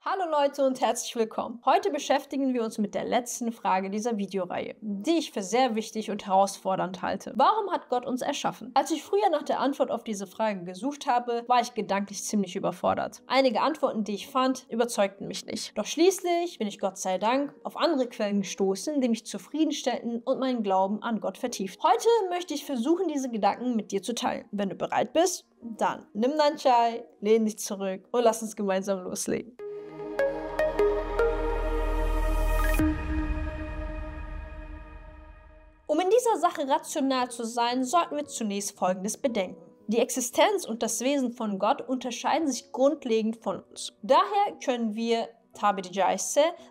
Hallo Leute und herzlich willkommen. Heute beschäftigen wir uns mit der letzten Frage dieser Videoreihe, die ich für sehr wichtig und herausfordernd halte. Warum hat Gott uns erschaffen? Als ich früher nach der Antwort auf diese Frage gesucht habe, war ich gedanklich ziemlich überfordert. Einige Antworten, die ich fand, überzeugten mich nicht. Doch schließlich bin ich Gott sei Dank auf andere Quellen gestoßen, die mich zufriedenstellten und meinen Glauben an Gott vertieft. Heute möchte ich versuchen, diese Gedanken mit dir zu teilen. Wenn du bereit bist, dann nimm deinen Chai, lehn dich zurück und lass uns gemeinsam loslegen. Um in dieser Sache rational zu sein, sollten wir zunächst Folgendes bedenken. Die Existenz und das Wesen von Gott unterscheiden sich grundlegend von uns. Daher können wir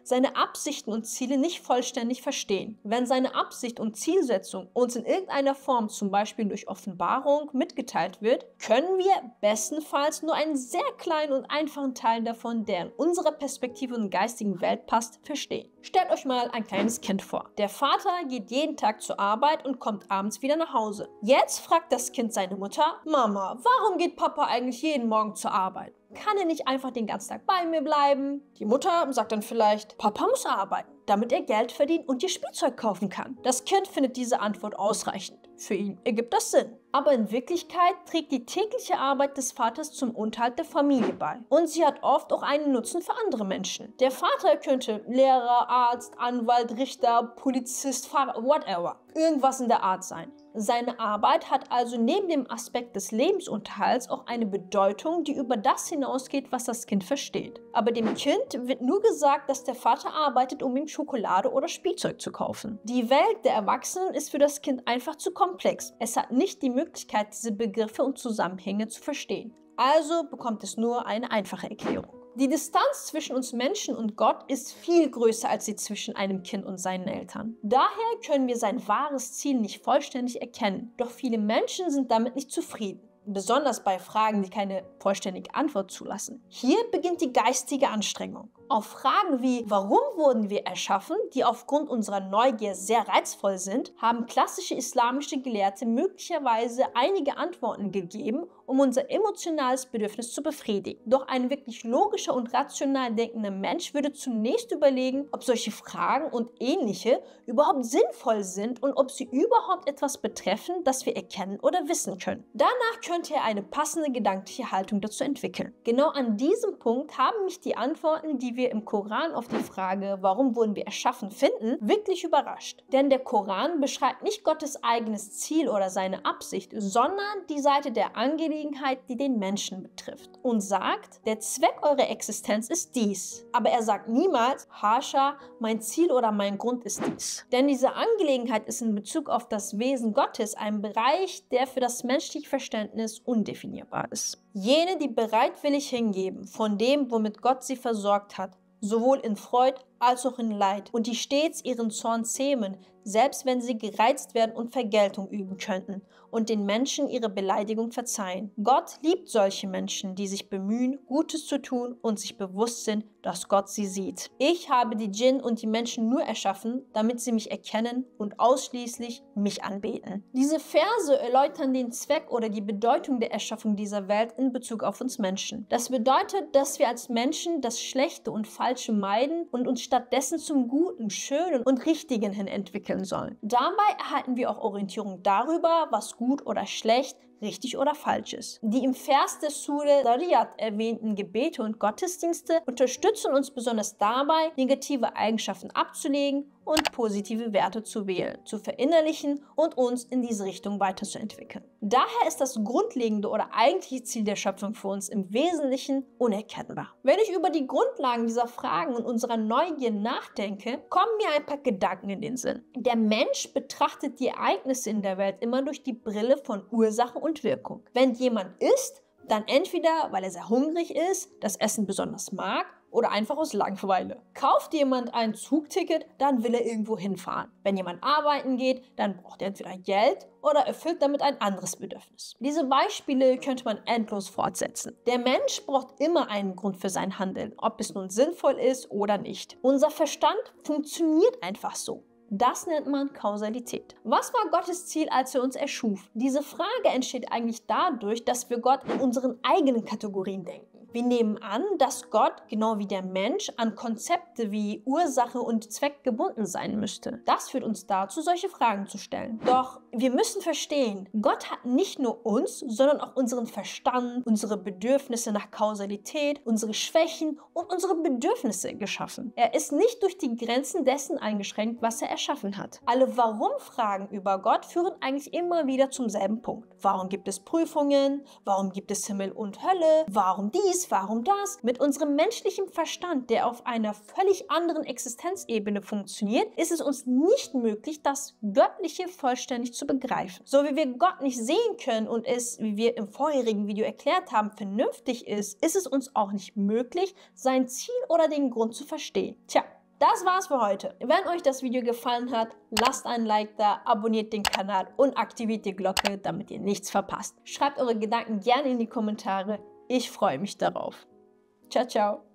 seine Absichten und Ziele nicht vollständig verstehen. Wenn seine Absicht und Zielsetzung uns in irgendeiner Form, zum Beispiel durch Offenbarung, mitgeteilt wird, können wir bestenfalls nur einen sehr kleinen und einfachen Teil davon, der in unsere Perspektive und geistigen Welt passt, verstehen. Stellt euch mal ein kleines Kind vor. Der Vater geht jeden Tag zur Arbeit und kommt abends wieder nach Hause. Jetzt fragt das Kind seine Mutter: Mama, warum geht Papa eigentlich jeden Morgen zur Arbeit? Kann er nicht einfach den ganzen Tag bei mir bleiben? Die Mutter sagt dann vielleicht: Papa muss arbeiten, damit er Geld verdienen und dir Spielzeug kaufen kann. Das Kind findet diese Antwort ausreichend. Für ihn ergibt das Sinn. Aber in Wirklichkeit trägt die tägliche Arbeit des Vaters zum Unterhalt der Familie bei. Und sie hat oft auch einen Nutzen für andere Menschen. Der Vater könnte Lehrer, Arzt, Anwalt, Richter, Polizist, Fahrer, whatever. Irgendwas in der Art sein. Seine Arbeit hat also neben dem Aspekt des Lebensunterhalts auch eine Bedeutung, die über das hinausgeht, was das Kind versteht. Aber dem Kind wird nur gesagt, dass der Vater arbeitet, um ihm Schokolade oder Spielzeug zu kaufen. Die Welt der Erwachsenen ist für das Kind einfach zu komplex. Es hat nicht die Möglichkeit, diese Begriffe und Zusammenhänge zu verstehen. Also bekommt es nur eine einfache Erklärung. Die Distanz zwischen uns Menschen und Gott ist viel größer als die zwischen einem Kind und seinen Eltern. Daher können wir sein wahres Ziel nicht vollständig erkennen. Doch viele Menschen sind damit nicht zufrieden. Besonders bei Fragen, die keine vollständige Antwort zulassen. Hier beginnt die geistige Anstrengung. Auf Fragen wie: Warum wurden wir erschaffen, die aufgrund unserer Neugier sehr reizvoll sind, haben klassische islamische Gelehrte möglicherweise einige Antworten gegeben, um unser emotionales Bedürfnis zu befriedigen. Doch ein wirklich logischer und rational denkender Mensch würde zunächst überlegen, ob solche Fragen und ähnliche überhaupt sinnvoll sind und ob sie überhaupt etwas betreffen, das wir erkennen oder wissen können. Danach könnte er eine passende gedankliche Haltung dazu entwickeln. Genau an diesem Punkt haben mich die Antworten, die wir im Koran auf die Frage, warum wurden wir erschaffen, finden, wirklich überrascht. Denn der Koran beschreibt nicht Gottes eigenes Ziel oder seine Absicht, sondern die Seite der Angelegenheit, die den Menschen betrifft. Und sagt: Der Zweck eurer Existenz ist dies. Aber er sagt niemals: Hascha, mein Ziel oder mein Grund ist dies. Denn diese Angelegenheit ist in Bezug auf das Wesen Gottes ein Bereich, der für das menschliche Verständnis undefinierbar ist. Jene, die bereitwillig hingeben von dem, womit Gott sie versorgt hat, sowohl in Freud als auch in Leid, und die stets ihren Zorn zähmen, selbst wenn sie gereizt werden und Vergeltung üben könnten und den Menschen ihre Beleidigung verzeihen. Gott liebt solche Menschen, die sich bemühen, Gutes zu tun und sich bewusst sind, dass Gott sie sieht. Ich habe die Djinn und die Menschen nur erschaffen, damit sie mich erkennen und ausschließlich mich anbeten. Diese Verse erläutern den Zweck oder die Bedeutung der Erschaffung dieser Welt in Bezug auf uns Menschen. Das bedeutet, dass wir als Menschen das Schlechte und Falsche meiden und uns stattdessen zum Guten, Schönen und Richtigen hin entwickeln sollen. Dabei erhalten wir auch Orientierung darüber, was gut oder schlecht, richtig oder falsch ist. Die im Vers der Sure Dariyat erwähnten Gebete und Gottesdienste unterstützen uns besonders dabei, negative Eigenschaften abzulegen und positive Werte zu wählen, zu verinnerlichen und uns in diese Richtung weiterzuentwickeln. Daher ist das grundlegende oder eigentliche Ziel der Schöpfung für uns im Wesentlichen unerkennbar. Wenn ich über die Grundlagen dieser Fragen und unserer Neugier nachdenke, kommen mir ein paar Gedanken in den Sinn. Der Mensch betrachtet die Ereignisse in der Welt immer durch die Brille von Ursache und Wirkung. Wenn jemand isst, dann entweder, weil er sehr hungrig ist, das Essen besonders mag, oder einfach aus Langeweile. Kauft jemand ein Zugticket, dann will er irgendwo hinfahren. Wenn jemand arbeiten geht, dann braucht er entweder Geld oder erfüllt damit ein anderes Bedürfnis. Diese Beispiele könnte man endlos fortsetzen. Der Mensch braucht immer einen Grund für sein Handeln, ob es nun sinnvoll ist oder nicht. Unser Verstand funktioniert einfach so. Das nennt man Kausalität. Was war Gottes Ziel, als er uns erschuf? Diese Frage entsteht eigentlich dadurch, dass wir Gott in unseren eigenen Kategorien denken. Wir nehmen an, dass Gott, genau wie der Mensch, an Konzepte wie Ursache und Zweck gebunden sein müsste. Das führt uns dazu, solche Fragen zu stellen. Doch wir müssen verstehen, Gott hat nicht nur uns, sondern auch unseren Verstand, unsere Bedürfnisse nach Kausalität, unsere Schwächen und unsere Bedürfnisse geschaffen. Er ist nicht durch die Grenzen dessen eingeschränkt, was er erschaffen hat. Alle Warum-Fragen über Gott führen eigentlich immer wieder zum selben Punkt. Warum gibt es Prüfungen? Warum gibt es Himmel und Hölle? Warum dies? Warum das? Mit unserem menschlichen Verstand, der auf einer völlig anderen Existenzebene funktioniert, ist es uns nicht möglich, das Göttliche vollständig zu begreifen. So wie wir Gott nicht sehen können und es, wie wir im vorherigen Video erklärt haben, vernünftig ist, ist es uns auch nicht möglich, sein Ziel oder den Grund zu verstehen. Tja, das war's für heute. Wenn euch das Video gefallen hat, lasst ein Like da, abonniert den Kanal und aktiviert die Glocke, damit ihr nichts verpasst. Schreibt eure Gedanken gerne in die Kommentare. Ich freue mich darauf. Ciao, ciao.